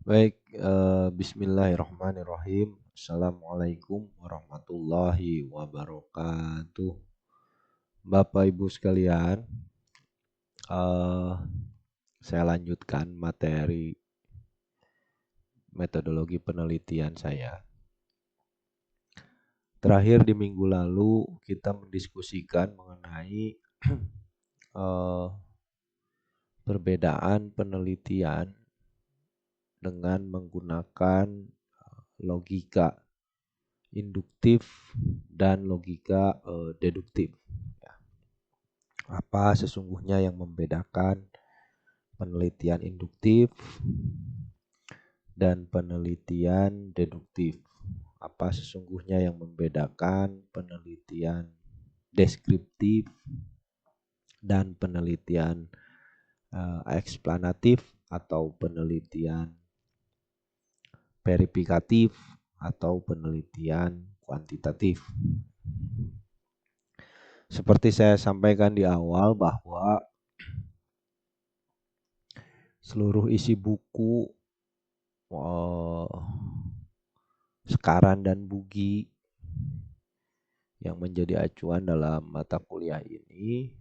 Baik, bismillahirrahmanirrahim. Assalamualaikum warahmatullahi wabarakatuh. Bapak Ibu sekalian, eh, saya lanjutkan materi metodologi penelitian saya. Terakhir di minggu lalu kita mendiskusikan mengenai eh, perbedaan penelitian dengan menggunakan logika induktif dan logika deduktif. Ya. Apa sesungguhnya yang membedakan penelitian induktif dan penelitian deduktif? Apa sesungguhnya yang membedakan penelitian deskriptif dan penelitian eksplanatif atau penelitian verifikatif atau penelitian kuantitatif? Seperti saya sampaikan di awal bahwa seluruh isi buku Sekaran dan Bugi yang menjadi acuan dalam mata kuliah ini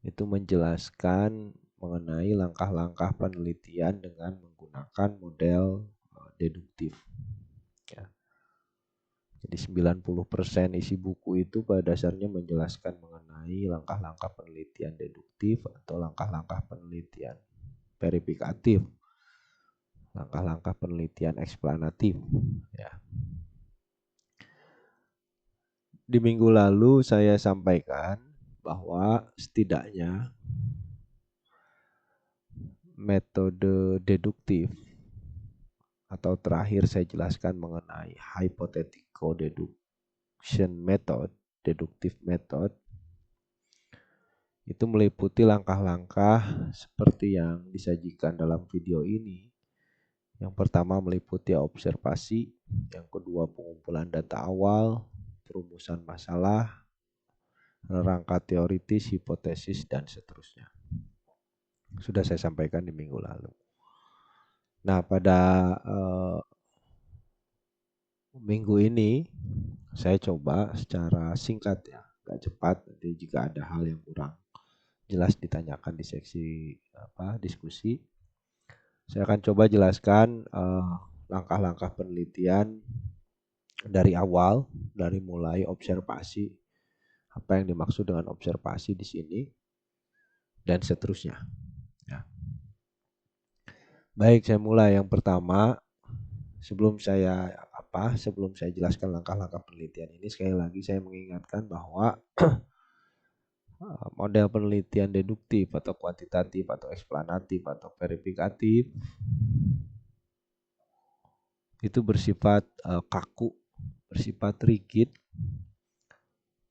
itu menjelaskan mengenai langkah-langkah penelitian dengan menggunakan model deduktif. Ya. Jadi 90% isi buku itu pada dasarnya menjelaskan mengenai langkah-langkah penelitian deduktif atau langkah-langkah penelitian verifikatif, langkah-langkah penelitian eksplanatif. Ya. Di minggu lalu saya sampaikan bahwa setidaknya metode deduktif atau terakhir saya jelaskan mengenai hypothetical deduction method, deductive method, itu meliputi langkah-langkah seperti yang disajikan dalam video ini. Yang pertama meliputi observasi, yang kedua pengumpulan data awal, perumusan masalah, rangka teoritis, hipotesis, dan seterusnya. Sudah saya sampaikan di minggu lalu. Nah, pada minggu ini saya coba secara singkat ya, nggak cepat. Nanti jika ada hal yang kurang jelas ditanyakan di seksi diskusi. Saya akan coba jelaskan langkah-langkah penelitian dari awal, dari mulai observasi, apa yang dimaksud dengan observasi di sini, dan seterusnya. Ya. Baik, saya mulai. Yang pertama, sebelum saya jelaskan langkah-langkah penelitian ini, sekali lagi saya mengingatkan bahwa model penelitian deduktif atau kuantitatif atau eksplanatif atau verifikatif itu bersifat kaku, bersifat rigid,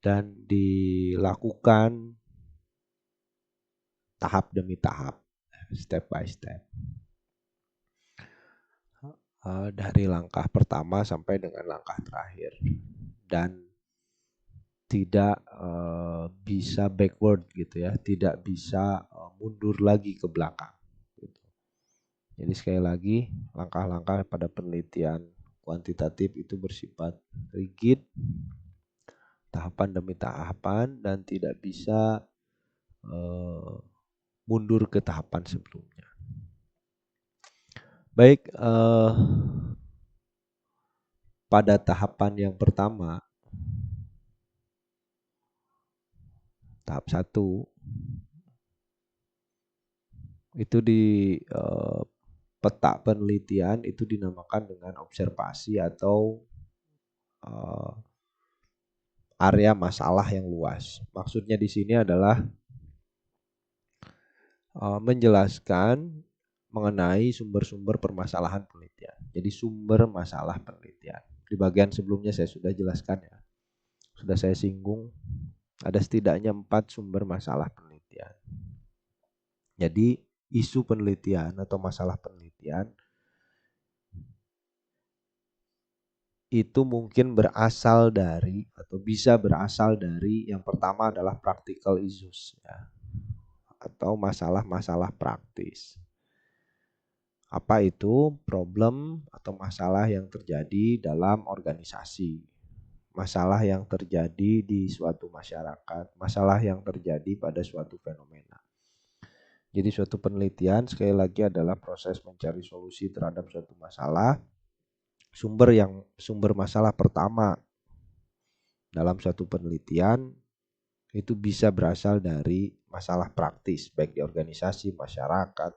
dan dilakukan tahap demi tahap, step by step. Dari langkah pertama sampai dengan langkah terakhir. Dan tidak bisa backward gitu ya, tidak bisa mundur lagi ke belakang. Gitu. Jadi sekali lagi, langkah-langkah pada penelitian kuantitatif itu bersifat rigid, tahapan demi tahapan, dan tidak bisa mundur ke tahapan sebelumnya. Baik, pada tahapan yang pertama, tahap 1, itu di peta penelitian itu dinamakan dengan observasi atau area masalah yang luas. Maksudnya di sini adalah menjelaskan mengenai sumber-sumber permasalahan penelitian. Jadi sumber masalah penelitian. Di bagian sebelumnya saya sudah jelaskan ya. Sudah saya singgung ada setidaknya 4 sumber masalah penelitian. Jadi isu penelitian atau masalah penelitian itu mungkin berasal dari atau bisa berasal dari yang pertama adalah practical issues ya, atau masalah-masalah praktis. Apa itu problem atau masalah yang terjadi dalam organisasi, masalah yang terjadi di suatu masyarakat, masalah yang terjadi pada suatu fenomena. Jadi suatu penelitian sekali lagi adalah proses mencari solusi terhadap suatu masalah. Sumber masalah pertama dalam suatu penelitian itu bisa berasal dari masalah praktis baik di organisasi, masyarakat,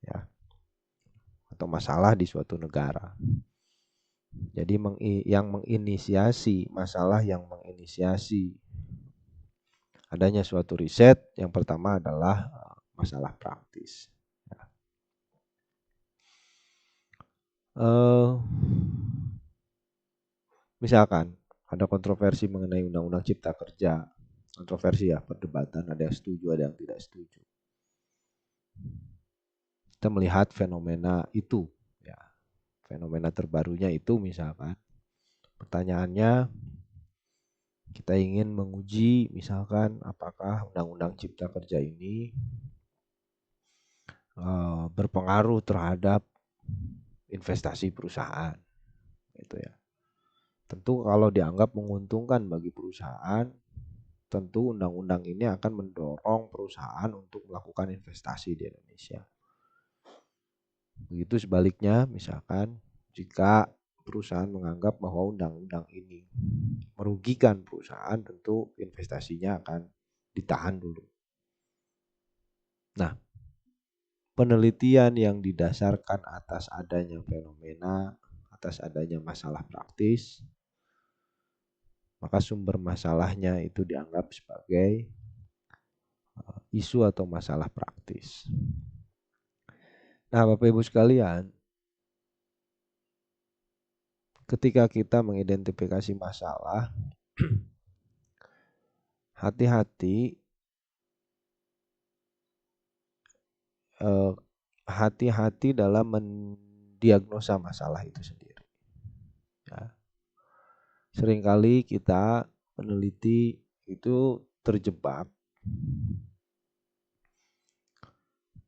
ya, atau masalah di suatu negara. Jadi masalah yang menginisiasi adanya suatu riset yang pertama adalah masalah praktis. Misalkan ada kontroversi mengenai Undang-Undang Cipta Kerja, kontroversi ya, perdebatan, ada yang setuju, ada yang tidak setuju. Kita melihat fenomena itu, ya, fenomena terbarunya itu misalkan, pertanyaannya kita ingin menguji misalkan apakah Undang-Undang Cipta Kerja ini berpengaruh terhadap investasi perusahaan, gitu ya. Tentu kalau dianggap menguntungkan bagi perusahaan, tentu undang-undang ini akan mendorong perusahaan untuk melakukan investasi di Indonesia. Begitu sebaliknya, misalkan jika perusahaan menganggap bahwa undang-undang ini merugikan perusahaan, tentu investasinya akan ditahan dulu. Nah, penelitian yang didasarkan atas adanya fenomena, atas adanya masalah praktis, maka sumber masalahnya itu dianggap sebagai isu atau masalah praktis. Nah, Bapak Ibu sekalian, ketika kita mengidentifikasi masalah, hati-hati dalam mendiagnosa masalah itu sendiri. Ya. Seringkali kita peneliti itu terjebak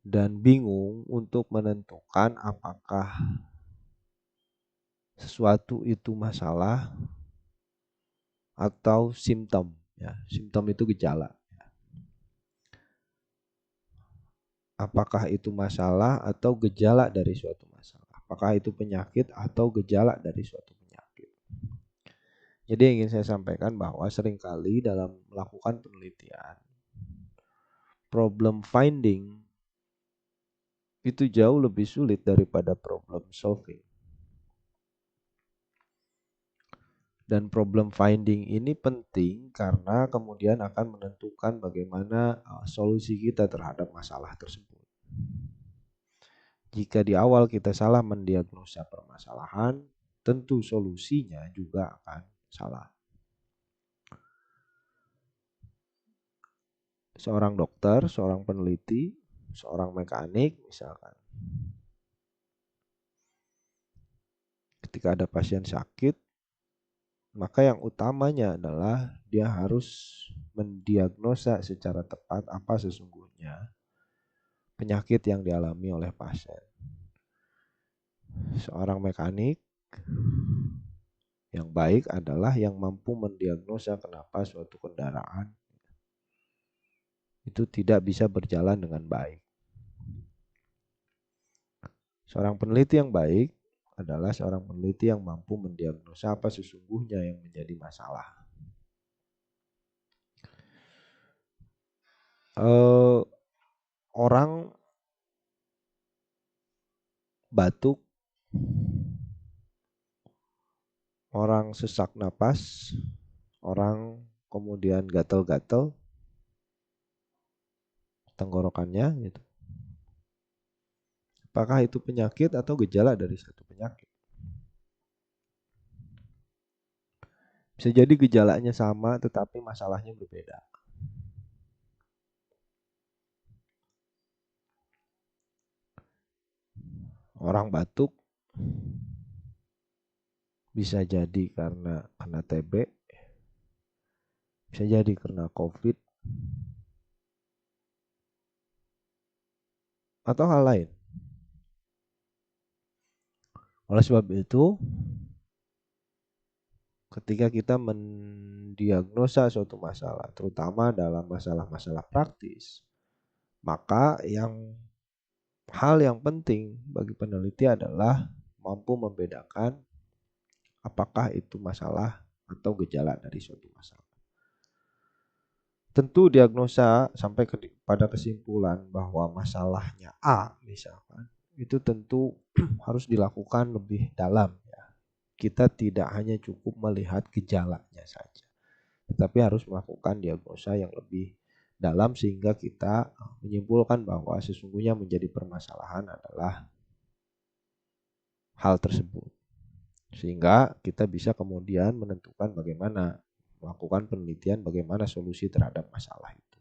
dan bingung untuk menentukan apakah sesuatu itu masalah atau simptom. Ya, simptom itu gejala. Apakah itu masalah atau gejala dari suatu masalah? Apakah itu penyakit atau gejala dari suatu penyakit? Jadi yang ingin saya sampaikan bahwa seringkali dalam melakukan penelitian, problem finding itu jauh lebih sulit daripada problem solving. Dan problem finding ini penting karena kemudian akan menentukan bagaimana solusi kita terhadap masalah tersebut. Jika di awal kita salah mendiagnosa permasalahan, tentu solusinya juga akan salah. Seorang dokter, seorang peneliti, seorang mekanik misalkan, ketika ada pasien sakit, maka yang utamanya adalah dia harus mendiagnosa secara tepat apa sesungguhnya penyakit yang dialami oleh pasien. Seorang mekanik yang baik adalah yang mampu mendiagnosa kenapa suatu kendaraan itu tidak bisa berjalan dengan baik. Seorang peneliti yang baik adalah seorang peneliti yang mampu mendiagnosa apa sesungguhnya yang menjadi masalah. Orang batuk, orang sesak napas, orang kemudian gatal-gatal tenggorokannya gitu. Apakah itu penyakit atau gejala dari satu penyakit? Bisa jadi gejalanya sama tetapi masalahnya berbeda. Orang batuk bisa jadi karena kena TB, bisa jadi karena COVID, atau hal lain. Oleh sebab itu, ketika kita mendiagnosa suatu masalah, terutama dalam masalah-masalah praktis, maka hal yang penting bagi peneliti adalah mampu membedakan apakah itu masalah atau gejala dari suatu masalah. Tentu diagnosa sampai pada kesimpulan bahwa masalahnya A misalkan, itu tentu harus dilakukan lebih dalam ya. Kita tidak hanya cukup melihat gejalanya saja, tetapi harus melakukan diagnosa yang lebih dalam sehingga kita menyimpulkan bahwa sesungguhnya menjadi permasalahan adalah hal tersebut. Sehingga kita bisa kemudian menentukan bagaimana melakukan penelitian bagaimana solusi terhadap masalah itu.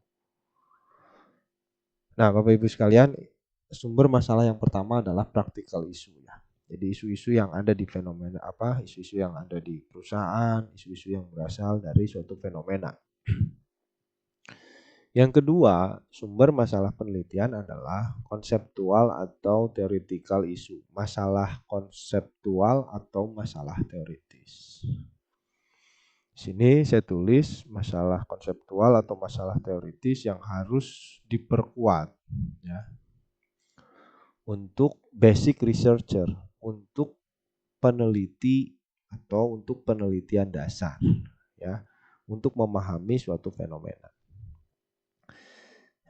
Nah, Bapak Ibu sekalian, sumber masalah yang pertama adalah practical issue ya. Jadi isu-isu yang ada di fenomena isu-isu yang ada di perusahaan, isu-isu yang berasal dari suatu fenomena. Yang kedua, sumber masalah penelitian adalah konseptual atau theoretical issue. Masalah konseptual atau masalah teoritis. Di sini saya tulis masalah konseptual atau masalah teoritis yang harus diperkuat ya, untuk basic researcher, untuk peneliti atau untuk penelitian dasar ya, untuk memahami suatu fenomena.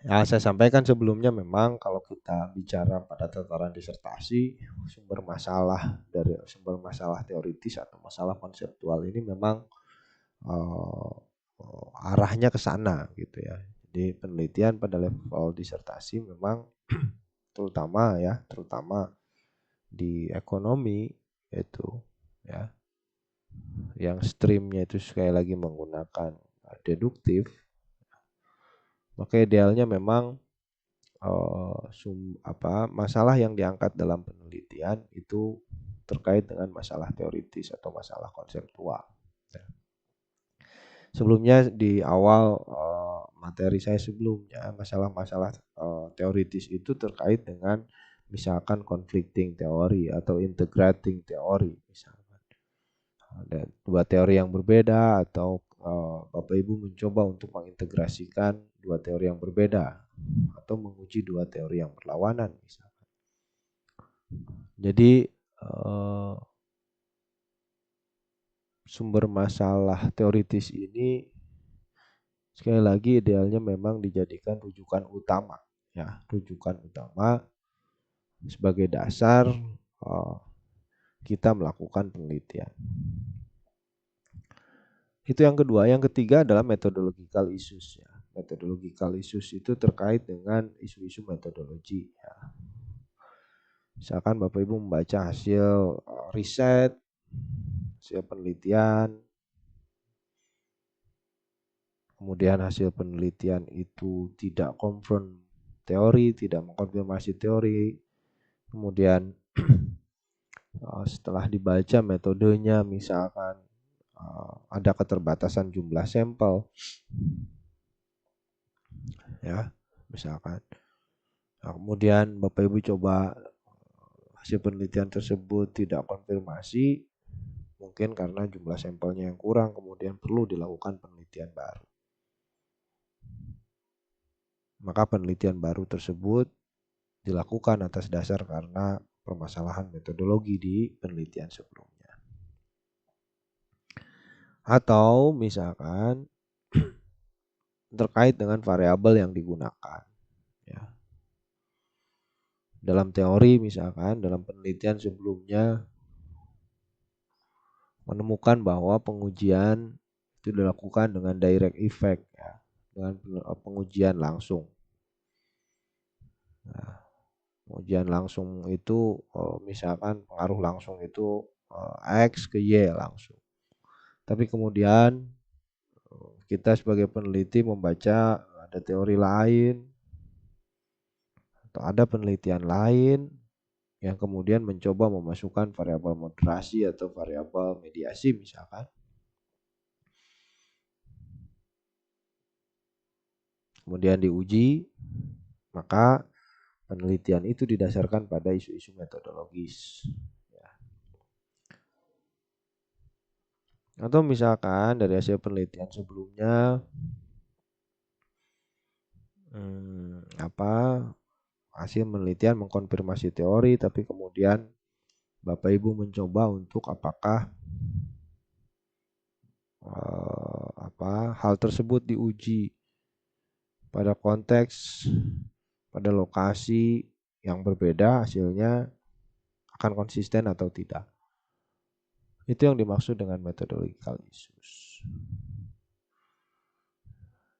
Ya, saya sampaikan sebelumnya memang kalau kita bicara pada tataran disertasi, sumber masalah teoritis atau masalah konseptual ini memang arahnya ke sana gitu ya. Jadi penelitian pada level disertasi memang terutama di ekonomi itu ya, yang streamnya itu sekali lagi menggunakan deduktif, maka idealnya memang masalah yang diangkat dalam penelitian itu terkait dengan masalah teoritis atau masalah konseptual. Ya. Sebelumnya di awal materi saya sebelumnya, masalah-masalah teoritis itu terkait dengan misalkan conflicting teori atau integrating teori misalkan. Ada dua teori yang berbeda atau Bapak Ibu mencoba untuk mengintegrasikan dua teori yang berbeda atau menguji dua teori yang berlawanan misalkan. Jadi sumber masalah teoritis ini sekali lagi idealnya memang dijadikan rujukan utama ya, rujukan utama sebagai dasar kita melakukan penelitian. Itu yang kedua. Yang ketiga adalah methodological issues ya. Methodological issues itu terkait dengan isu-isu metodologi ya. Misalkan Bapak Ibu membaca hasil riset, hasil penelitian, kemudian hasil penelitian itu tidak confirm teori, tidak mengkonfirmasi teori, kemudian setelah dibaca metodenya misalkan ada keterbatasan jumlah sampel ya misalkan. Nah, kemudian Bapak Ibu coba hasil penelitian tersebut tidak konfirmasi, mungkin karena jumlah sampelnya yang kurang, kemudian perlu dilakukan penelitian baru. Maka penelitian baru tersebut dilakukan atas dasar karena permasalahan metodologi di penelitian sebelumnya. Atau misalkan terkait dengan variabel yang digunakan. Ya. Dalam teori misalkan, dalam penelitian sebelumnya menemukan bahwa pengujian itu dilakukan dengan direct effect ya, dengan pengujian langsung. Nah, pengujian langsung itu misalkan pengaruh langsung itu X ke Y langsung. Tapi kemudian kita sebagai peneliti membaca ada teori lain atau ada penelitian lain yang kemudian mencoba memasukkan variabel moderasi atau variabel mediasi misalkan. Kemudian diuji, maka penelitian itu didasarkan pada isu-isu metodologis. Ya. Atau misalkan dari hasil penelitian sebelumnya, hasil penelitian mengkonfirmasi teori, tapi kemudian Bapak Ibu mencoba untuk apakah hal tersebut diuji pada konteks, pada lokasi yang berbeda, hasilnya akan konsisten atau tidak. Itu yang dimaksud dengan methodological issues.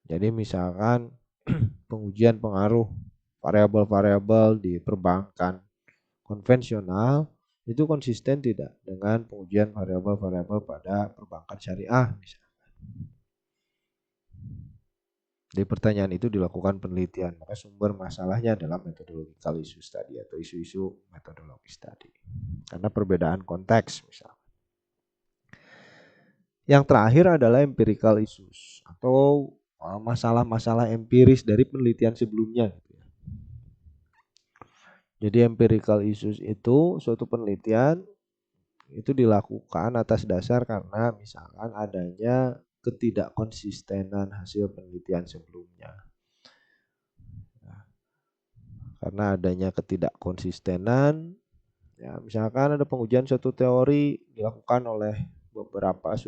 Jadi misalkan pengujian pengaruh variabel-variabel di perbankan konvensional itu konsisten tidak dengan pengujian variabel-variabel pada perbankan syariah misalnya. Di pertanyaan itu dilakukan penelitian, maka sumber masalahnya adalah methodological issues tadi atau isu-isu metodologis tadi. Karena perbedaan konteks misalnya. Yang terakhir adalah empirical issues atau masalah-masalah empiris dari penelitian sebelumnya. Jadi empirical issues itu suatu penelitian itu dilakukan atas dasar karena misalkan adanya ketidakkonsistenan hasil penelitian sebelumnya. Karena adanya ketidakkonsistenan, ya misalkan ada pengujian suatu teori dilakukan oleh beberapa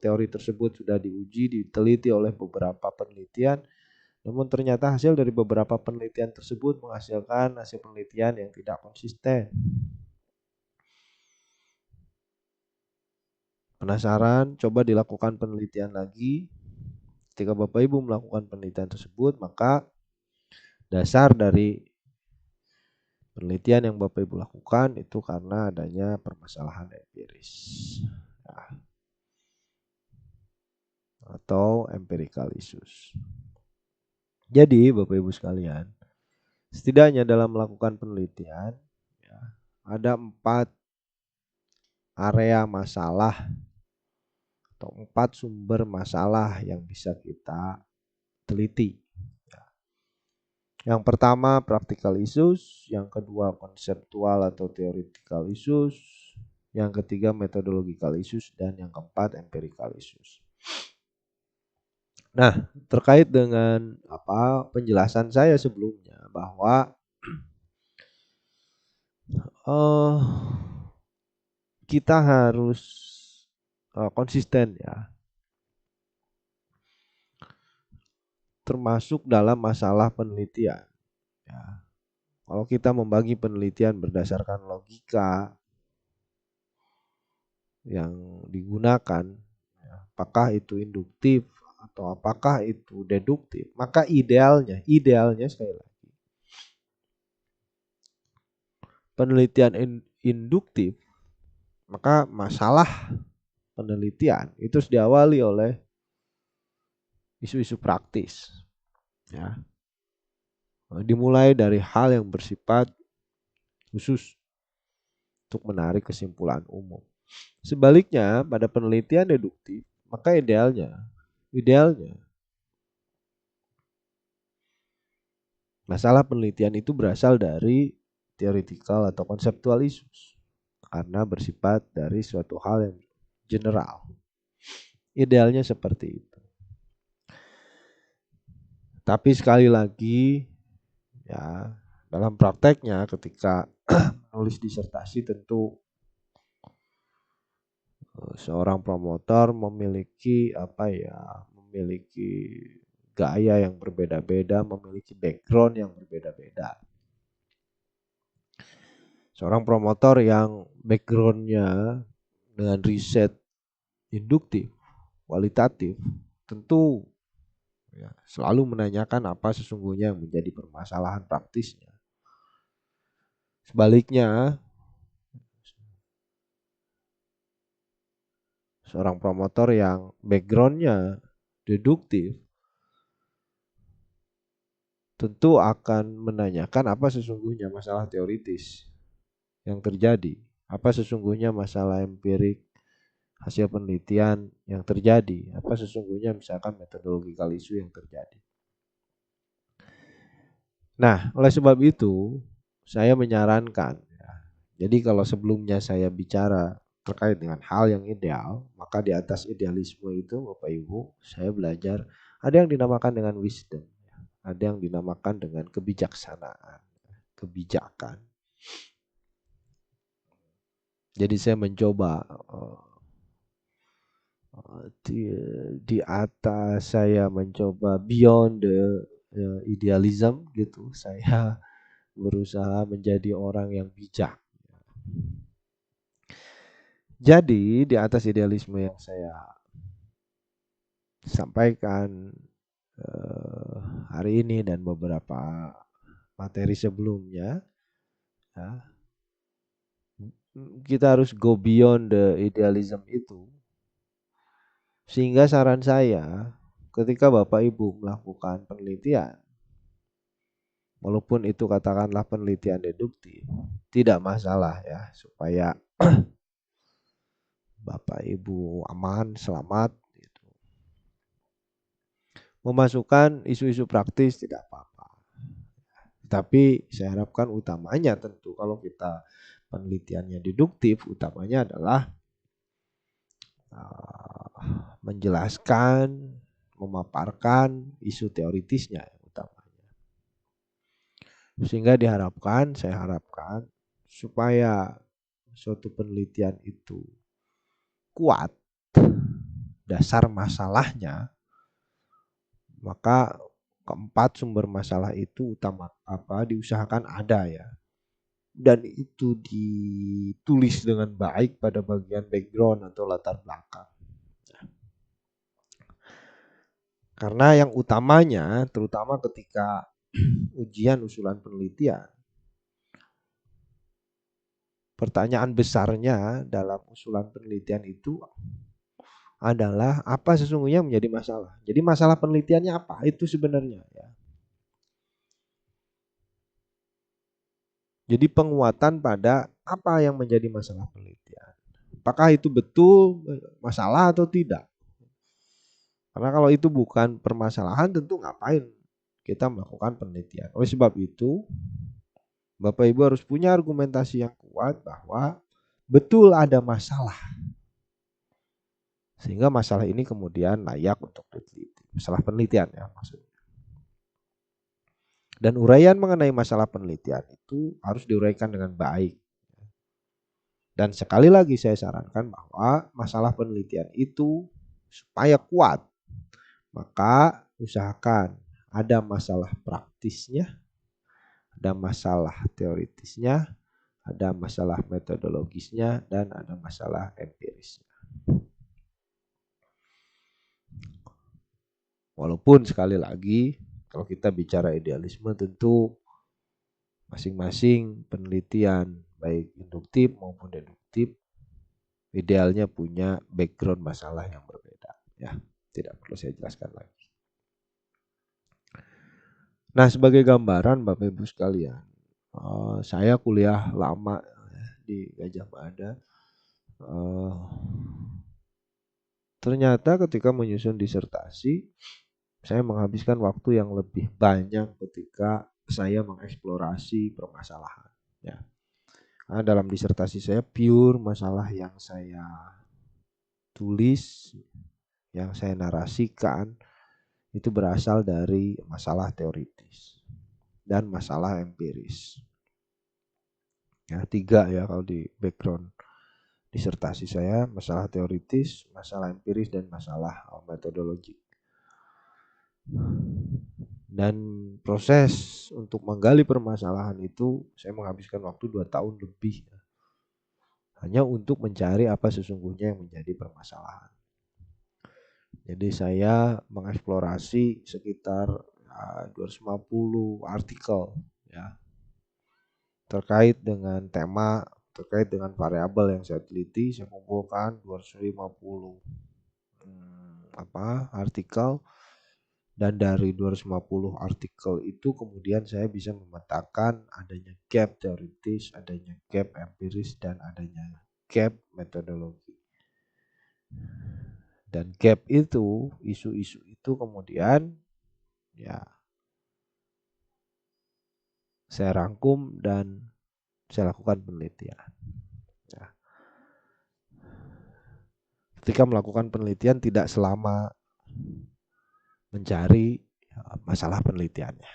teori tersebut sudah diuji, diteliti oleh beberapa penelitian, namun ternyata hasil dari beberapa penelitian tersebut menghasilkan hasil penelitian yang tidak konsisten. Penasaran? Coba dilakukan penelitian lagi. Ketika Bapak Ibu melakukan penelitian tersebut, maka dasar dari penelitian yang Bapak Ibu lakukan itu karena adanya permasalahan empiris. Nah, atau empirical issues. Jadi Bapak Ibu sekalian, setidaknya dalam melakukan penelitian ya, ada 4 area masalah atau 4 sumber masalah yang bisa kita teliti. Yang pertama practical issues, yang kedua konseptual atau theoretical issues, yang ketiga methodological issues, dan yang keempat empirical issues. Nah, terkait dengan penjelasan saya sebelumnya bahwa kita harus konsisten ya, termasuk dalam masalah penelitian. Ya. Kalau kita membagi penelitian berdasarkan logika yang digunakan, ya, apakah itu induktif atau apakah itu deduktif, maka idealnya sekali lagi, penelitian induktif, maka masalah penelitian itu harus diawali oleh isu-isu praktis. Ya. Dimulai dari hal yang bersifat khusus untuk menarik kesimpulan umum. Sebaliknya, pada penelitian deduktif, maka idealnya masalah penelitian itu berasal dari theoretical atau conceptual issues karena bersifat dari suatu hal yang general. Idealnya seperti itu. Tapi sekali lagi ya, dalam prakteknya ketika menulis disertasi tentu seorang promotor memiliki gaya yang berbeda-beda, memiliki background yang berbeda-beda. Seorang promotor yang backgroundnya dengan riset induktif, kualitatif, tentu ya, selalu menanyakan apa sesungguhnya yang menjadi permasalahan praktisnya. Sebaliknya, seorang promotor yang backgroundnya deduktif tentu akan menanyakan apa sesungguhnya masalah teoritis yang terjadi, apa sesungguhnya masalah empirik hasil penelitian yang terjadi, apa sesungguhnya misalkan metodological issue yang terjadi. Nah, oleh sebab itu saya menyarankan ya, jadi kalau sebelumnya saya bicara terkait dengan hal yang ideal, maka di atas idealisme itu Bapak Ibu, saya belajar ada yang dinamakan dengan wisdom, ada yang dinamakan dengan kebijaksanaan, kebijakan. Jadi saya mencoba di atas saya mencoba beyond the idealism gitu. Saya berusaha menjadi orang yang bijak. Jadi di atas idealisme yang saya sampaikan hari ini dan beberapa materi sebelumnya, ya, kita harus go beyond the idealism itu. Sehingga saran saya, ketika Bapak Ibu melakukan penelitian, walaupun itu katakanlah penelitian deduktif, tidak masalah ya, supaya Bapak Ibu aman, selamat. Gitu. Memasukkan isu-isu praktis tidak apa-apa. Tapi saya harapkan utamanya tentu kalau kita penelitiannya deduktif, utamanya adalah menjelaskan, memaparkan isu teoritisnya utamanya. Sehingga saya harapkan supaya suatu penelitian itu kuat dasar masalahnya, maka keempat sumber masalah itu diusahakan ada ya. Dan itu ditulis dengan baik pada bagian background atau latar belakang. Karena yang utamanya, terutama ketika ujian usulan penelitian, pertanyaan besarnya dalam usulan penelitian itu adalah apa sesungguhnya menjadi masalah. Jadi masalah penelitiannya apa? Itu sebenarnya ya. Jadi penguatan pada apa yang menjadi masalah penelitian. Apakah itu betul masalah atau tidak? Karena kalau itu bukan permasalahan tentu ngapain kita melakukan penelitian. Oleh sebab itu Bapak Ibu harus punya argumentasi yang kuat bahwa betul ada masalah. Sehingga masalah ini kemudian layak untuk diteliti. Masalah penelitian ya maksudnya. Dan uraian mengenai masalah penelitian itu harus diuraikan dengan baik. Dan sekali lagi saya sarankan bahwa masalah penelitian itu supaya kuat, maka usahakan ada masalah praktisnya, ada masalah teoritisnya, ada masalah metodologisnya, dan ada masalah empirisnya. Walaupun sekali lagi, kalau kita bicara idealisme tentu masing-masing penelitian baik induktif maupun deduktif idealnya punya background masalah yang berbeda ya, tidak perlu saya jelaskan lagi. Nah, sebagai gambaran Bapak Ibu sekalian, saya kuliah lama di Gajah Mada. Ternyata ketika menyusun disertasi, saya menghabiskan waktu yang lebih banyak ketika saya mengeksplorasi permasalahan. Ya. Karena dalam disertasi saya pure masalah yang saya tulis, yang saya narasikan, itu berasal dari masalah teoritis dan masalah empiris. Ya, 3 ya kalau di background disertasi saya, masalah teoritis, masalah empiris, dan masalah metodologi. Dan proses untuk menggali permasalahan itu saya menghabiskan waktu 2 tahun lebih. Hanya untuk mencari apa sesungguhnya yang menjadi permasalahan. Jadi saya mengeksplorasi sekitar 250 artikel ya, terkait dengan tema, terkait dengan variabel yang saya teliti. Saya kumpulkan 250 artikel. Dan dari 250 artikel itu kemudian saya bisa memetakan adanya gap teoritis, adanya gap empiris, dan adanya gap metodologi. Dan gap itu, isu-isu itu kemudian ya saya rangkum dan saya lakukan penelitian. Ya. ketika melakukan penelitian tidak selama mencari masalah penelitiannya.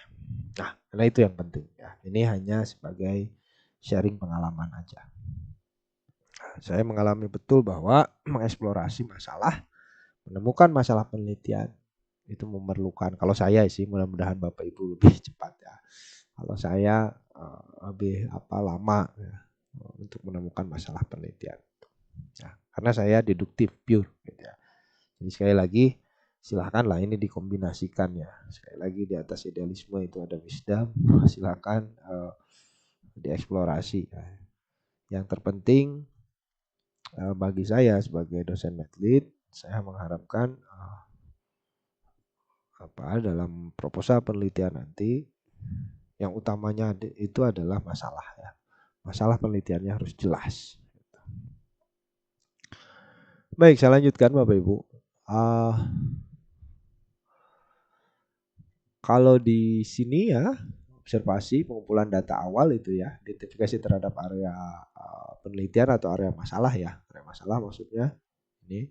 Nah, karena itu yang penting ya. Ini hanya sebagai sharing pengalaman aja. Saya mengalami betul bahwa mengeksplorasi masalah, menemukan masalah penelitian itu memerlukan, kalau saya sih, mudah-mudahan Bapak Ibu lebih cepat ya. Kalau saya lebih lama ya, untuk menemukan masalah penelitian. Nah, karena saya deduktif pure gitu ya. Jadi sekali lagi silakanlah ini dikombinasikan ya. Sekali lagi di atas idealisme itu ada wisdom, silakan dieksplorasi ya. Yang terpenting bagi saya sebagai dosen medlit, saya mengharapkan dalam proposal penelitian nanti yang utamanya itu adalah masalah ya. Masalah penelitiannya harus jelas. Baik, saya lanjutkan Bapak Ibu. Kalau di sini ya, observasi pengumpulan data awal itu ya, identifikasi terhadap area penelitian atau area masalah ya. Area masalah maksudnya ini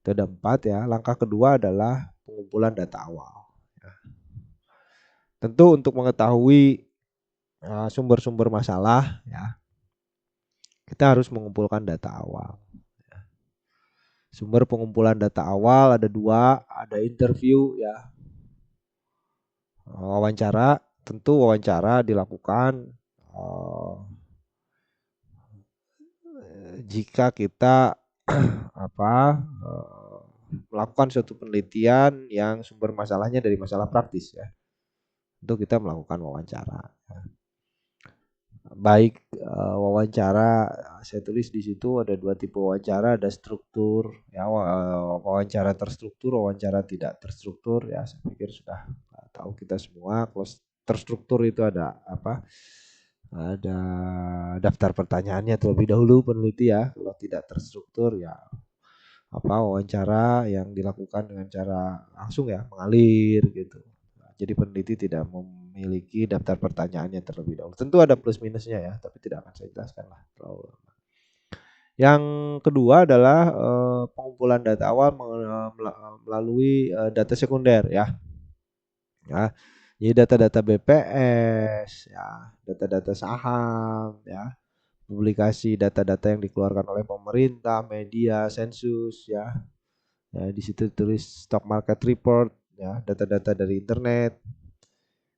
itu ada 4 ya. Langkah kedua adalah pengumpulan data awal. Ya. Tentu untuk mengetahui sumber-sumber masalah ya, kita harus mengumpulkan data awal. Ya. Sumber pengumpulan data awal ada 2, ada interview ya, wawancara. Tentu wawancara dilakukan jika kita melakukan suatu penelitian yang sumber masalahnya dari masalah praktis ya. Tentu kita melakukan wawancara. Baik wawancara, saya tulis di situ ada 2 tipe wawancara, ada struktur ya, wawancara terstruktur, wawancara tidak terstruktur ya. Saya pikir sudah tahu kita semua. Kalau terstruktur itu ada ada daftar pertanyaannya terlebih dahulu peneliti ya. Kalau tidak terstruktur ya wawancara yang dilakukan dengan cara langsung ya, mengalir gitu. Jadi peneliti tidak memiliki daftar pertanyaannya terlebih dahulu. Tentu ada plus minusnya ya, tapi tidak akan saya jelaskan lah terlalu lama. Yang kedua adalah pengumpulan data awal melalui data sekunder ya. Ya. Jadi data-data BPS ya, data-data saham ya, publikasi data-data yang dikeluarkan oleh pemerintah, media, sensus ya. Ya, di situ tulis stock market report ya, data-data dari internet.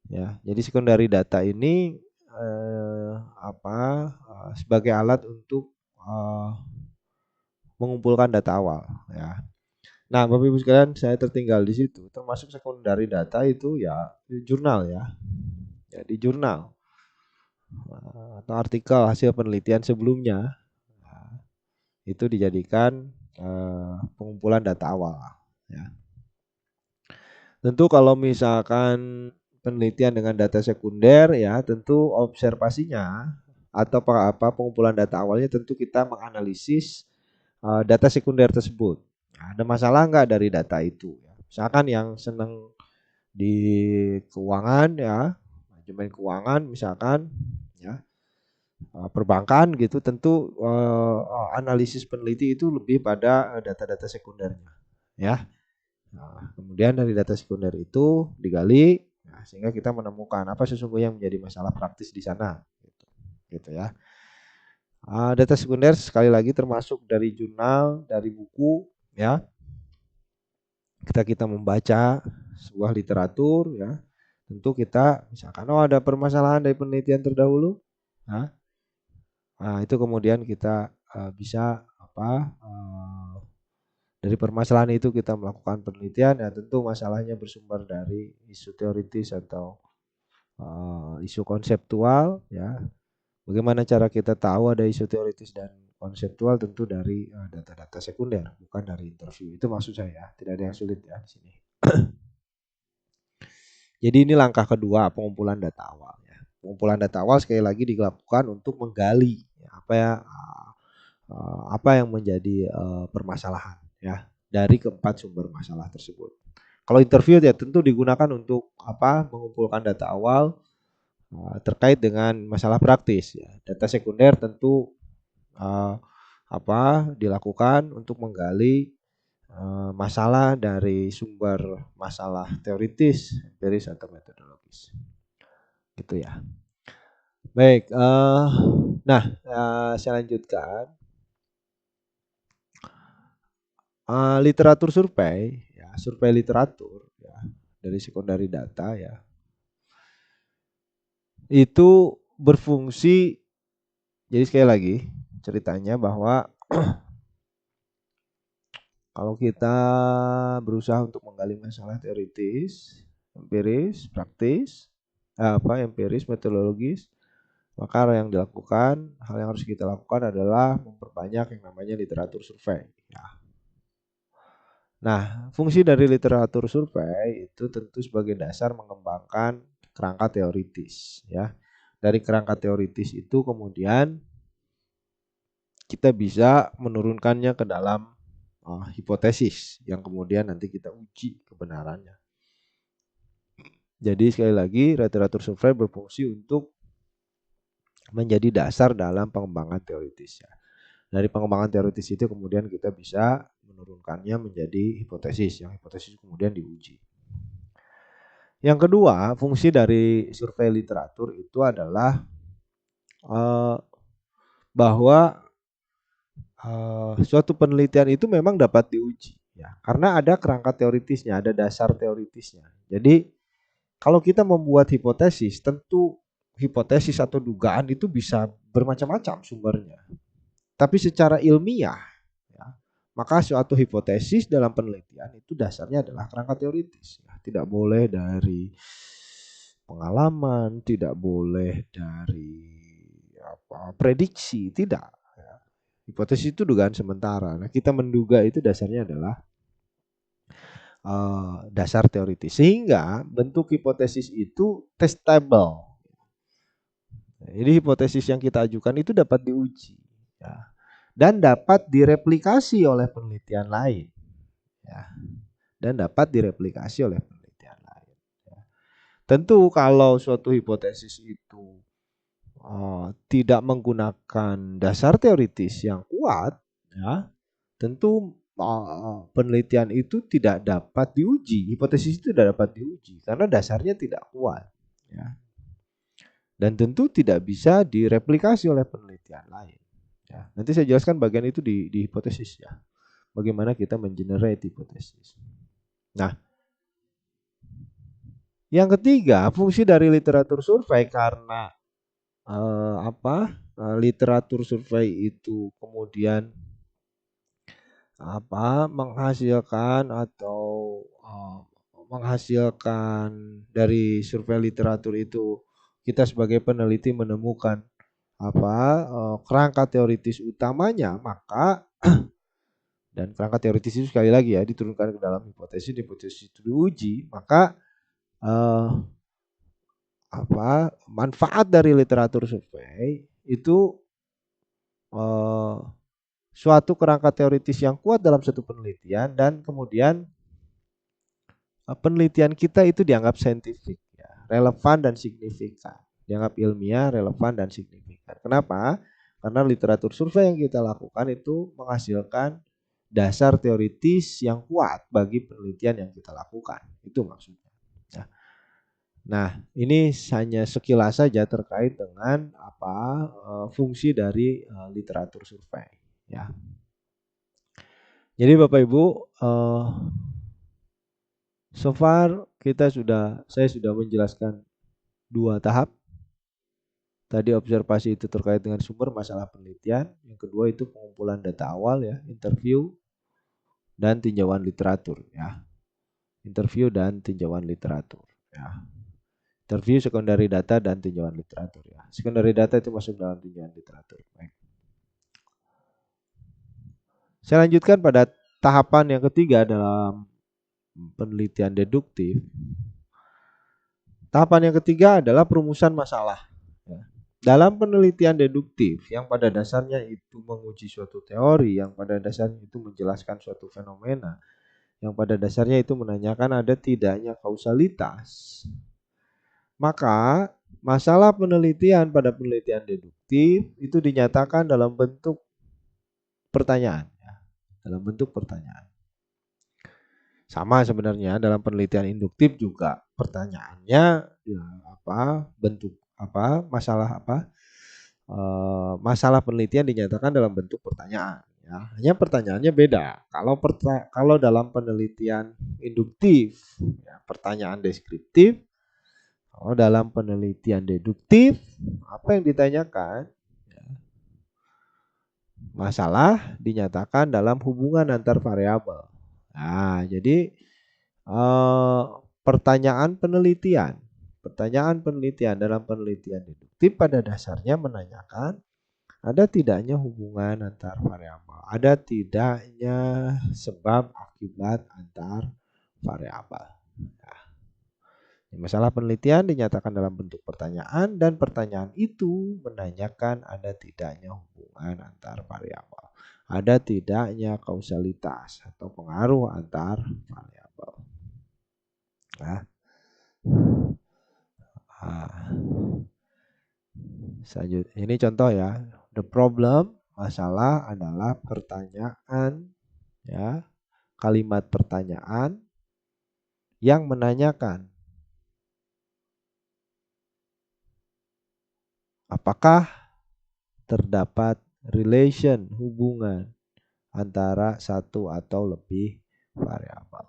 Ya, jadi secondary data ini sebagai alat untuk mengumpulkan data awal ya. Nah, Bapak Ibu sekalian, saya tertinggal di situ. Termasuk secondary data itu ya di jurnal ya. Ya, di jurnal atau artikel hasil penelitian sebelumnya. Nah, itu dijadikan pengumpulan data awal ya. Tentu kalau misalkan penelitian dengan data sekunder ya, tentu observasinya atau pengumpulan data awalnya tentu kita menganalisis data sekunder tersebut. Nah, ada masalah nggak dari data itu? Misalkan yang senang di keuangan ya, manajemen keuangan misalkan ya, perbankan gitu, tentu analisis peneliti itu lebih pada data-data sekundernya ya. Nah, kemudian dari data sekunder itu digali, sehingga kita menemukan apa sesungguhnya yang menjadi masalah praktis di sana, gitu ya. Data sekunder sekali lagi termasuk dari jurnal, dari buku, ya. Kita membaca sebuah literatur, ya. Tentu kita misalkan ada permasalahan dari penelitian terdahulu, nah itu kemudian kita bisa dari permasalahan itu kita melakukan penelitian ya, tentu masalahnya bersumber dari isu teoritis atau isu konseptual ya. Bagaimana cara kita tahu ada isu teoritis dan konseptual? Tentu dari data-data sekunder, bukan dari interview. Itu maksud saya, tidak ada yang sulit ya di sini. Jadi ini langkah kedua, pengumpulan data awal ya. Pengumpulan data awal sekali lagi dilakukan untuk menggali apa yang menjadi permasalahan ya dari keempat sumber masalah tersebut. Kalau interview ya tentu digunakan untuk mengumpulkan data awal terkait dengan masalah praktis ya. Data sekunder tentu dilakukan untuk menggali masalah dari sumber masalah teoritis, empiris atau metodologis. Gitu ya. Baik, saya lanjutkan. Literatur survei, ya, survei literatur ya, dari secondary data ya, itu berfungsi. Jadi sekali lagi ceritanya bahwa kalau kita berusaha untuk menggali masalah teoritis, empiris, praktis, empiris, metodologis, maka hal yang harus kita lakukan adalah memperbanyak yang namanya literatur survei. Ya. Nah, fungsi dari literatur survei itu tentu sebagai dasar mengembangkan kerangka teoritis. Ya, dari kerangka teoritis itu kemudian kita bisa menurunkannya ke dalam hipotesis yang kemudian nanti kita uji kebenarannya. Jadi sekali lagi literatur survei berfungsi untuk menjadi dasar dalam pengembangan teoritis. Ya. Dari pengembangan teoritis itu kemudian kita bisa menurunkannya menjadi hipotesis, yang hipotesis kemudian diuji. Yang kedua, fungsi dari survei literatur itu adalah bahwa suatu penelitian itu memang dapat diuji, ya, karena ada kerangka teoritisnya, ada dasar teoritisnya. Jadi kalau kita membuat hipotesis, tentu hipotesis atau dugaan itu bisa bermacam-macam sumbernya. Tapi secara ilmiah, ya, maka suatu hipotesis dalam penelitian itu dasarnya adalah kerangka teoritis. Ya. Tidak boleh dari pengalaman, tidak boleh dari prediksi, tidak. Ya. Hipotesis itu dugaan sementara. Nah, kita menduga itu dasarnya adalah dasar teoritis. Sehingga bentuk hipotesis itu testable. Jadi hipotesis yang kita ajukan itu dapat diuji. Ya. Dan dapat direplikasi oleh penelitian lain, ya. Dan dapat direplikasi oleh penelitian lain. Ya. Tentu kalau suatu hipotesis itu tidak menggunakan dasar teoritis yang kuat, ya, tentu penelitian itu tidak dapat diuji. Hipotesis itu tidak dapat diuji karena dasarnya tidak kuat, ya. Dan tentu tidak bisa direplikasi oleh penelitian lain. Ya, nanti saya jelaskan bagian itu di hipotesis ya. Bagaimana kita mengenerate hipotesis. Nah, yang ketiga, fungsi dari literatur survei karena literatur survei itu kemudian menghasilkan dari survei literatur itu kita sebagai peneliti menemukan kerangka teoritis utamanya, maka dan kerangka teoritis itu sekali lagi ya diturunkan ke dalam hipotesis itu diuji, maka manfaat dari literatur survei itu suatu kerangka teoritis yang kuat dalam satu penelitian, dan kemudian penelitian kita itu dianggap saintifik, ya, relevan dan signifikan, dianggap ilmiah, relevan dan signifikan. Kenapa? Karena literatur survei yang kita lakukan itu menghasilkan dasar teoritis yang kuat bagi penelitian yang kita lakukan. Itu maksudnya. Nah, ini hanya sekilas saja terkait dengan fungsi dari literatur survei. Ya. Jadi Bapak Ibu, so far saya sudah menjelaskan 2 tahap. Tadi observasi itu terkait dengan sumber masalah penelitian. Yang kedua itu pengumpulan data awal ya, interview dan tinjauan literatur ya. Interview dan tinjauan literatur ya. Interview, secondary data dan tinjauan literatur ya. Secondary data itu masuk dalam tinjauan literatur. Baik. Saya lanjutkan pada tahapan yang ketiga dalam penelitian deduktif. Tahapan yang ketiga adalah perumusan masalah. Dalam penelitian deduktif yang pada dasarnya itu menguji suatu teori, yang pada dasarnya itu menjelaskan suatu fenomena, yang pada dasarnya itu menanyakan ada tidaknya kausalitas, maka masalah penelitian pada penelitian deduktif itu dinyatakan dalam bentuk pertanyaan, ya, dalam bentuk pertanyaan. Sama sebenarnya dalam penelitian induktif juga pertanyaannya ya, bentuk masalah masalah penelitian dinyatakan dalam bentuk pertanyaan, ya. Hanya pertanyaannya beda. Kalau dalam penelitian induktif ya, pertanyaan deskriptif. Kalau dalam penelitian deduktif apa yang ditanyakan? Masalah dinyatakan dalam hubungan antar variabel. Nah, jadi pertanyaan penelitian dalam penelitian deduktif pada dasarnya menanyakan ada tidaknya hubungan antar variabel, ada tidaknya sebab akibat antar variabel. Masalah penelitian dinyatakan dalam bentuk pertanyaan dan pertanyaan itu menanyakan ada tidaknya hubungan antar variabel. Ada tidaknya kausalitas atau pengaruh antar variabel. Nah, selanjutnya ini contoh ya. The problem, masalah adalah pertanyaan ya. Kalimat pertanyaan yang menanyakan apakah terdapat relation, hubungan antara satu atau lebih variabel.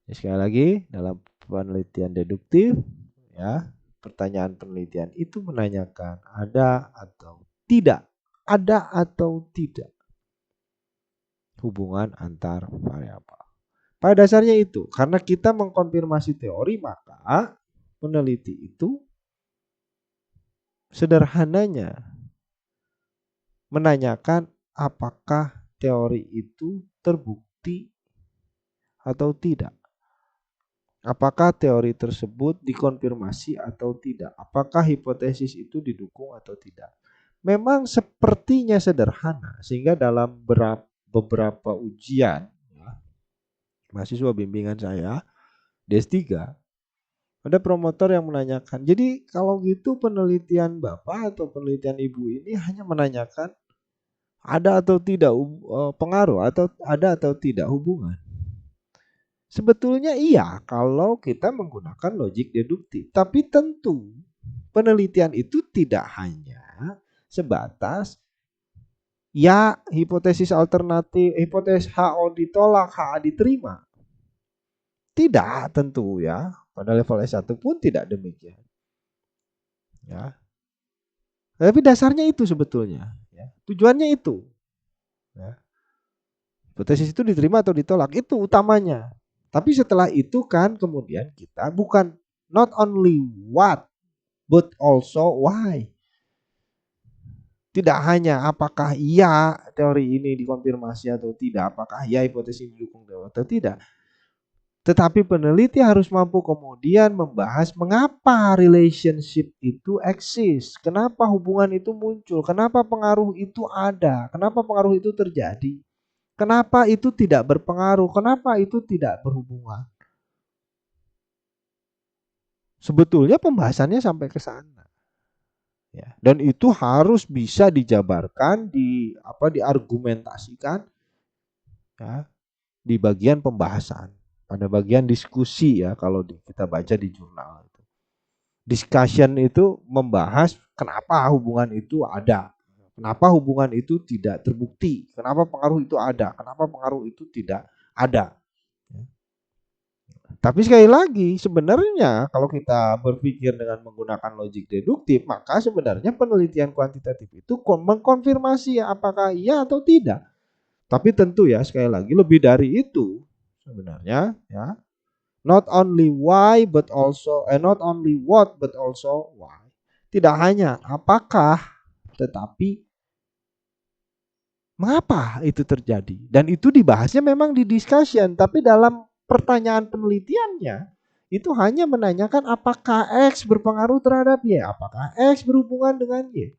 Ya, sekali lagi dalam penelitian deduktif ya, pertanyaan penelitian itu menanyakan ada atau tidak hubungan antar variabel. Pada dasarnya itu, karena kita mengkonfirmasi teori, maka peneliti itu sederhananya menanyakan apakah teori itu terbukti atau tidak. Apakah teori tersebut dikonfirmasi atau tidak? Apakah hipotesis itu didukung atau tidak? Memang sepertinya sederhana, sehingga dalam beberapa ujian ya, mahasiswa bimbingan saya D3 ada promotor yang menanyakan, jadi kalau gitu penelitian Bapak atau penelitian Ibu ini hanya menanyakan ada atau tidak pengaruh atau ada atau tidak hubungan. Sebetulnya iya kalau kita menggunakan logik deduktif, tapi tentu penelitian itu tidak hanya sebatas ya hipotesis alternatif, hipotesis HO ditolak, HA diterima. Tidak tentu ya, pada level S1 pun tidak demikian. Ya. Tapi dasarnya itu sebetulnya, ya. Tujuannya itu. Ya. Hipotesis itu diterima atau ditolak, itu utamanya. Tapi setelah itu kan kemudian kita bukan not only what but also why. Tidak hanya apakah iya teori ini dikonfirmasi atau tidak, apakah iya hipotesis ini didukung atau tidak. Tetapi peneliti harus mampu kemudian membahas mengapa relationship itu eksis, kenapa hubungan itu muncul, kenapa pengaruh itu ada, kenapa pengaruh itu terjadi, kenapa itu tidak berpengaruh, kenapa itu tidak berhubungan. Sebetulnya pembahasannya sampai ke sana. Ya, dan itu harus bisa dijabarkan, diargumentasikan ya, di bagian pembahasan. Pada bagian diskusi ya, kalau kita baca di jurnal itu. Discussion itu membahas kenapa hubungan itu ada, kenapa hubungan itu tidak terbukti, kenapa pengaruh itu ada, kenapa pengaruh itu tidak ada. Tapi sekali lagi sebenarnya kalau kita berpikir dengan menggunakan logik deduktif, maka sebenarnya penelitian kuantitatif itu mengkonfirmasi apakah iya atau tidak. Tapi tentu ya sekali lagi lebih dari itu sebenarnya ya. Not only why but also not only what but also why. Tidak hanya apakah tetapi mengapa itu terjadi. Dan itu dibahasnya memang di discussion, tapi dalam pertanyaan penelitiannya itu hanya menanyakan apakah X berpengaruh terhadap Y, apakah X berhubungan dengan Y.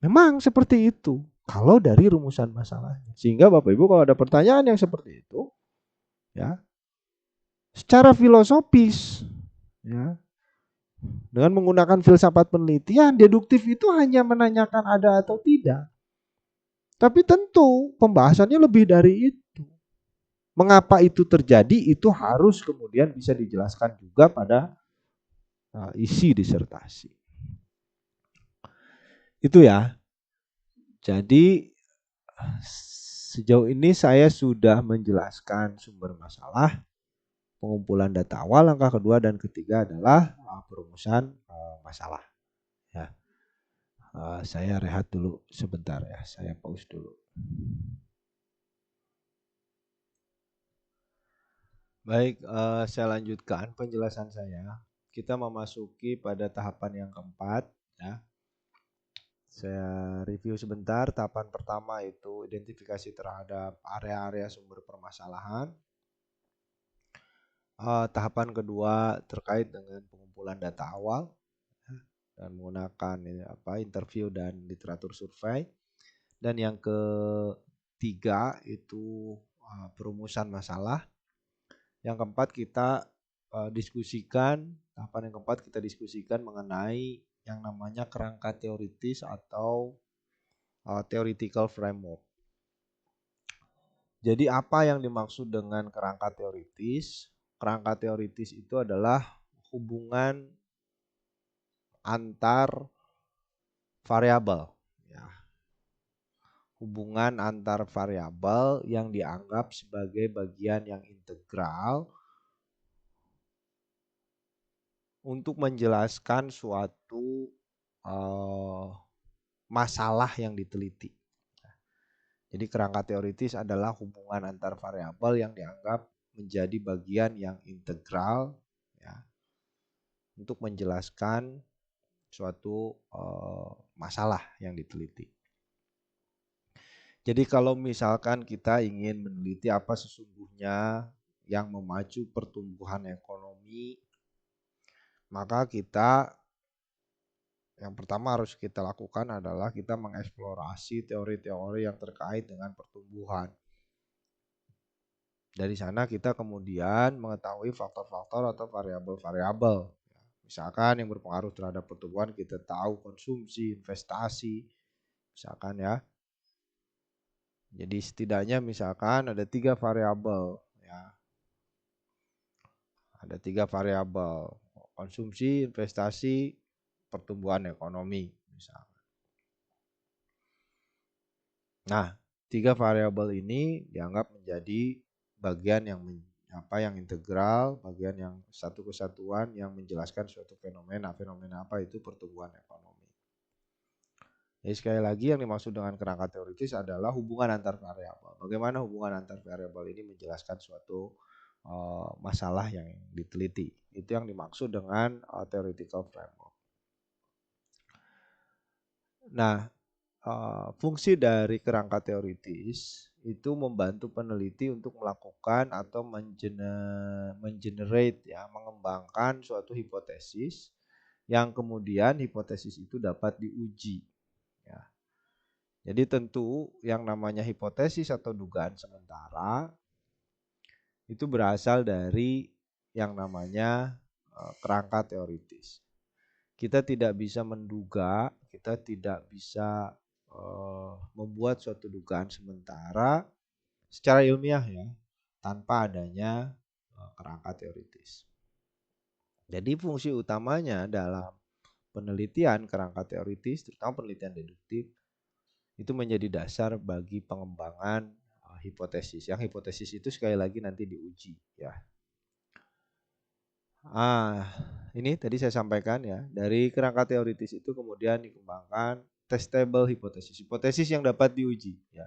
Memang seperti itu kalau dari rumusan masalahnya. Sehingga Bapak Ibu kalau ada pertanyaan yang seperti itu ya, secara filosofis ya, dengan menggunakan filsafat penelitian, deduktif itu hanya menanyakan ada atau tidak. Tapi tentu pembahasannya lebih dari itu. Mengapa itu terjadi itu harus kemudian bisa dijelaskan juga pada isi disertasi. Itu ya. Jadi sejauh ini saya sudah menjelaskan sumber masalah, pengumpulan data awal, langkah kedua dan ketiga adalah perumusan masalah. Ya, saya rehat dulu sebentar ya, saya pause dulu. Baik, saya lanjutkan penjelasan saya. Kita memasuki pada tahapan yang keempat, ya. Saya review sebentar. Tahapan pertama itu identifikasi terhadap area-area sumber permasalahan. Tahapan kedua terkait dengan pengumpulan data awal dan menggunakan interview dan literatur survei. Dan yang ketiga itu perumusan masalah. Yang keempat kita diskusikan, tahapan yang keempat kita diskusikan mengenai yang namanya kerangka teoritis atau theoretical framework. Jadi apa yang dimaksud dengan kerangka teoritis? Kerangka teoritis itu adalah hubungan antar variabel, ya. Hubungan antar variabel yang dianggap sebagai bagian yang integral untuk menjelaskan suatu masalah yang diteliti. Jadi kerangka teoritis adalah hubungan antar variabel yang dianggap menjadi bagian yang integral, ya, untuk menjelaskan suatu masalah yang diteliti. Jadi kalau misalkan kita ingin meneliti apa sesungguhnya yang memacu pertumbuhan ekonomi, maka yang pertama harus kita lakukan adalah kita mengeksplorasi teori-teori yang terkait dengan pertumbuhan. Dari sana kita kemudian mengetahui faktor-faktor atau variabel-variabel. Misalkan yang berpengaruh terhadap pertumbuhan kita tahu konsumsi, investasi, misalkan ya. Jadi setidaknya misalkan ada 3 variabel, ya. Ada 3 variabel: konsumsi, investasi, pertumbuhan ekonomi misalkan. Nah, 3 variabel ini dianggap menjadi bagian yang integral, bagian yang satu kesatuan yang menjelaskan suatu fenomena. Fenomena apa itu? Pertumbuhan ekonomi. Jadi sekali lagi yang dimaksud dengan kerangka teoritis adalah hubungan antar variabel. Bagaimana hubungan antar variabel ini menjelaskan suatu masalah yang diteliti. Itu yang dimaksud dengan theoretical framework. Nah, fungsi dari kerangka teoritis itu membantu peneliti untuk melakukan atau mengembangkan suatu hipotesis yang kemudian hipotesis itu dapat diuji, ya. Jadi tentu yang namanya hipotesis atau dugaan sementara itu berasal dari yang namanya kerangka teoritis. Kita tidak bisa menduga, kita tidak bisa membuat suatu dugaan sementara secara ilmiah, ya, tanpa adanya kerangka teoritis. Jadi fungsi utamanya dalam penelitian kerangka teoritis, terutama penelitian deduktif, itu menjadi dasar bagi pengembangan hipotesis. Yang hipotesis itu sekali lagi nanti diuji, ya. Ini tadi saya sampaikan, ya, dari kerangka teoritis itu kemudian dikembangkan testable hipotesis, hipotesis yang dapat diuji, ya,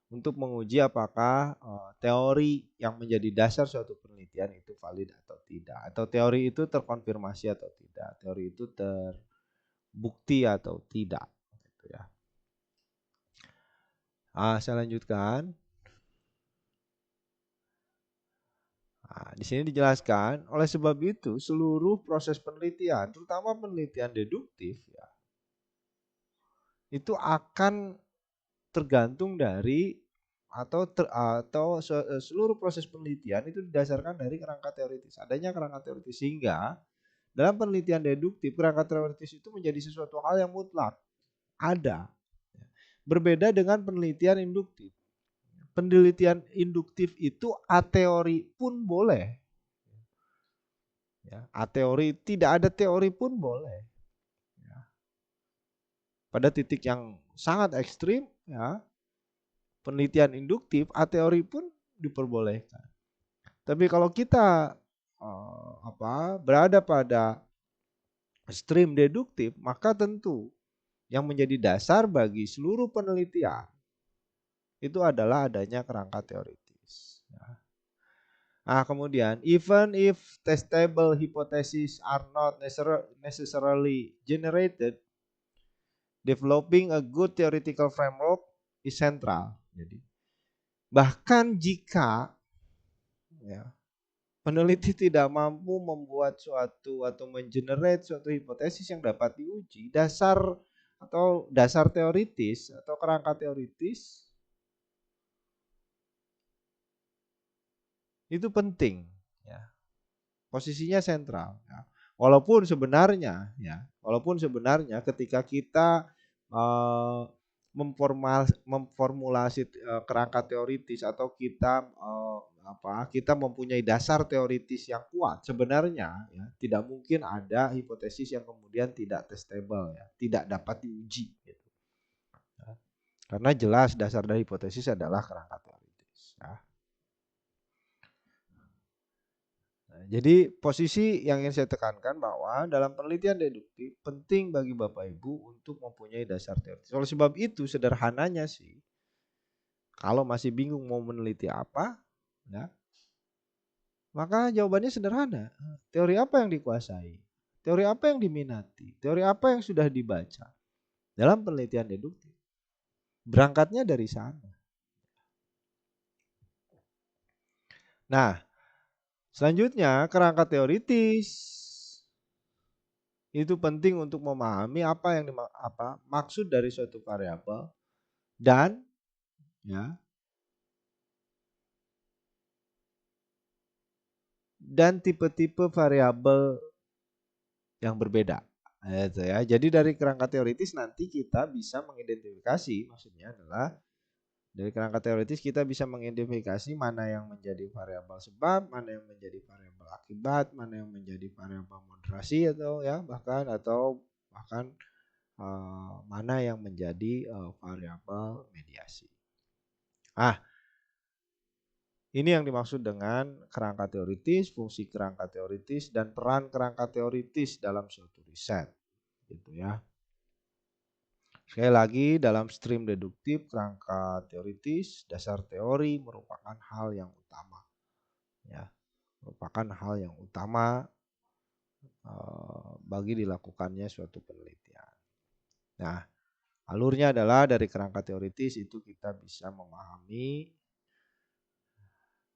untuk menguji apakah teori yang menjadi dasar suatu penelitian itu valid atau tidak, atau teori itu terkonfirmasi atau tidak, teori itu terbukti atau tidak, gitu ya. Saya lanjutkan. Di sini dijelaskan, oleh sebab itu seluruh proses penelitian, terutama penelitian deduktif, ya, itu akan tergantung dari seluruh proses penelitian itu didasarkan dari kerangka teoritis. Adanya kerangka teoritis sehingga dalam penelitian deduktif kerangka teoritis itu menjadi sesuatu hal yang mutlak, ada. Berbeda dengan penelitian induktif. Penelitian induktif itu a teori pun boleh. Ya, a teori, tidak ada teori pun boleh. Ya. Pada titik yang sangat ekstrim, ya, penelitian induktif, a teori pun diperbolehkan. Tapi kalau kita berada pada stream deduktif, maka tentu yang menjadi dasar bagi seluruh penelitian itu adalah adanya kerangka teoritis. Ya. Nah, kemudian even if testable hypotheses are not necessarily generated, developing a good theoretical framework is central. Jadi, bahkan jika ya, peneliti tidak mampu membuat suatu atau mengenerate suatu hipotesis yang dapat diuji, dasar teoritis atau kerangka teoritis itu penting, ya. Posisinya sentral. Ya. Walaupun sebenarnya ketika kita memformulasi kerangka teoritis atau kita mempunyai dasar teoritis yang kuat, sebenarnya ya, tidak mungkin ada hipotesis yang kemudian tidak testable, ya, tidak dapat diuji. Gitu. Ya. Karena jelas dasar dari hipotesis adalah kerangka teoritis. Ya. Jadi posisi yang ingin saya tekankan bahwa dalam penelitian deduktif penting bagi Bapak Ibu untuk mempunyai dasar teoritis. Oleh sebab itu sederhananya sih, kalau masih bingung mau meneliti apa, ya, maka jawabannya sederhana. Teori apa yang dikuasai? Teori apa yang diminati? Teori apa yang sudah dibaca? Dalam penelitian deduktif, berangkatnya dari sana. Nah, selanjutnya kerangka teoritis. Itu penting untuk memahami apa maksud dari suatu variabel dan ya dan tipe-tipe variabel yang berbeda. Gitu ya. Jadi dari kerangka teoritis nanti kita bisa mengidentifikasi, maksudnya adalah dari kerangka teoritis kita bisa mengidentifikasi mana yang menjadi variabel sebab, mana yang menjadi variabel akibat, mana yang menjadi variabel moderasi atau bahkan mana yang menjadi variabel mediasi. Ini yang dimaksud dengan kerangka teoritis, fungsi kerangka teoritis, dan peran kerangka teoritis dalam suatu riset. Gitu ya. Sekali lagi, dalam stream deduktif, kerangka teoritis, dasar teori merupakan hal yang utama. Ya, merupakan hal yang utama bagi dilakukannya suatu penelitian. Nah, alurnya adalah dari kerangka teoritis itu kita bisa memahami,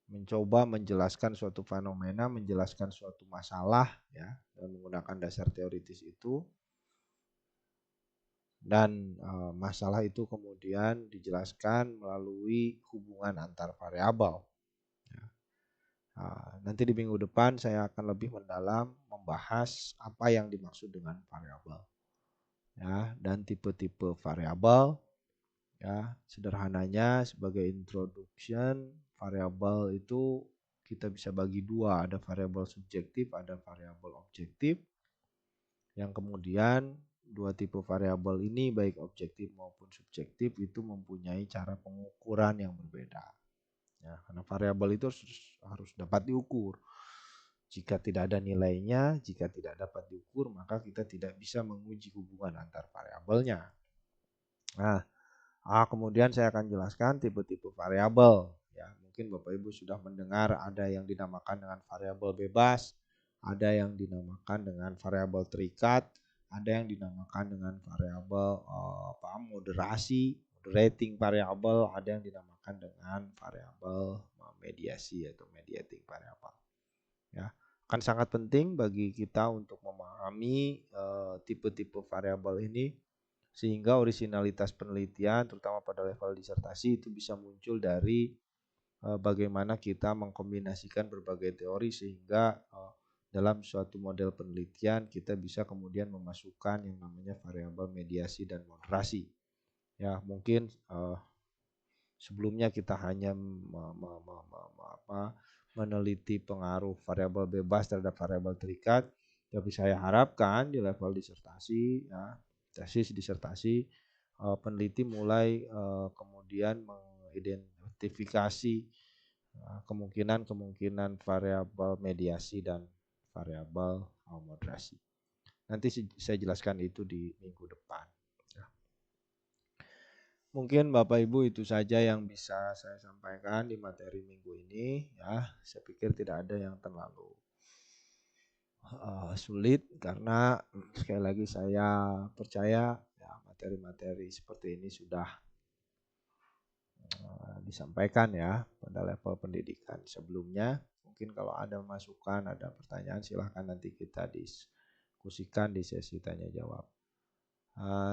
mencoba menjelaskan suatu fenomena, menjelaskan suatu masalah, ya, dan menggunakan dasar teoritis itu, dan masalah itu kemudian dijelaskan melalui hubungan antar variabel. Ya. Nanti di minggu depan saya akan lebih mendalam membahas apa yang dimaksud dengan variabel, ya, dan tipe-tipe variabel. Ya, sederhananya sebagai introduction, variabel itu kita bisa bagi dua, ada variabel subjektif, ada variabel objektif. Yang kemudian dua tipe variabel ini baik objektif maupun subjektif itu mempunyai cara pengukuran yang berbeda. Ya, karena variabel itu harus dapat diukur. Jika tidak ada nilainya, jika tidak dapat diukur, maka kita tidak bisa menguji hubungan antar variabelnya. Nah, kemudian saya akan jelaskan tipe-tipe variabel. Ya, mungkin Bapak Ibu sudah mendengar ada yang dinamakan dengan variabel bebas, ada yang dinamakan dengan variabel terikat, ada yang dinamakan dengan variabel moderasi, moderating variabel, ada yang dinamakan dengan variabel mediasi atau mediating variabel. Ya, akan sangat penting bagi kita untuk memahami tipe-tipe variabel ini, sehingga orisinalitas penelitian terutama pada level disertasi itu bisa muncul dari bagaimana kita mengkombinasikan berbagai teori sehingga dalam suatu model penelitian kita bisa kemudian memasukkan yang namanya variabel mediasi dan moderasi. Ya mungkin sebelumnya kita hanya meneliti pengaruh variabel bebas terhadap variabel terikat, tapi saya harapkan di level disertasi, ya, tesis disertasi, peneliti mulai kemudian mengidentifikasi kemungkinan-kemungkinan variabel mediasi dan variabel moderasi. Nanti saya jelaskan itu di minggu depan. Mungkin Bapak Ibu itu saja yang bisa saya sampaikan di materi minggu ini, ya. Saya pikir tidak ada yang terlalu sulit karena sekali lagi saya percaya ya materi-materi seperti ini sudah disampaikan ya pada level pendidikan sebelumnya. Mungkin kalau ada masukan, ada pertanyaan, silahkan nanti kita diskusikan di sesi tanya jawab.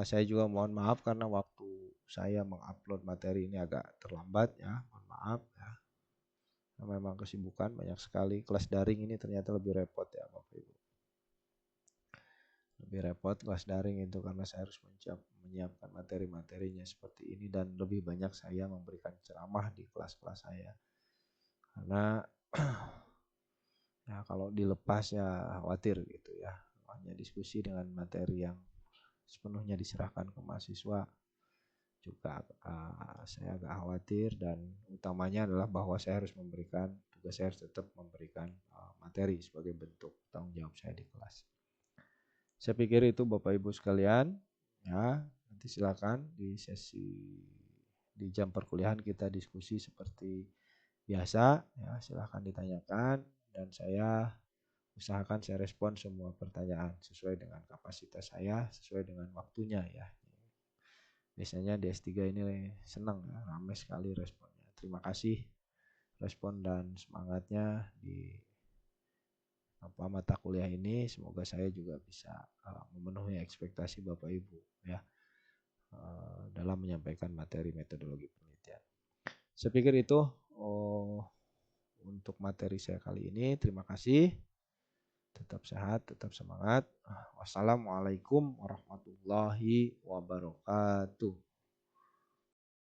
Saya juga mohon maaf karena waktu saya mengupload materi ini agak terlambat ya, mohon maaf ya. Memang kesibukan banyak sekali. Kelas daring ini ternyata lebih repot ya Bapak Ibu. Lebih repot kelas daring itu karena saya harus menyiapkan materi-materinya seperti ini dan lebih banyak saya memberikan ceramah di kelas-kelas saya. Karena ya kalau dilepas ya khawatir gitu ya. Hanya diskusi dengan materi yang sepenuhnya diserahkan ke mahasiswa juga saya agak khawatir dan utamanya adalah bahwa saya harus memberikan tugas, saya harus tetap memberikan materi sebagai bentuk tanggung jawab saya di kelas. Saya pikir itu Bapak Ibu sekalian ya, nanti silakan di sesi di jam perkuliahan kita diskusi seperti biasa ya, silakan ditanyakan dan saya usahakan saya respon semua pertanyaan sesuai dengan kapasitas saya, sesuai dengan waktunya ya. Biasanya di S3 ini senang ya, ramai sekali responnya. Terima kasih respon dan semangatnya di mata kuliah ini. Semoga saya juga bisa memenuhi ekspektasi Bapak Ibu ya dalam menyampaikan materi metodologi penelitian. Saya pikir itu untuk materi saya kali ini. Terima kasih. Tetap sehat, tetap semangat. Wassalamualaikum warahmatullahi wabarakatuh.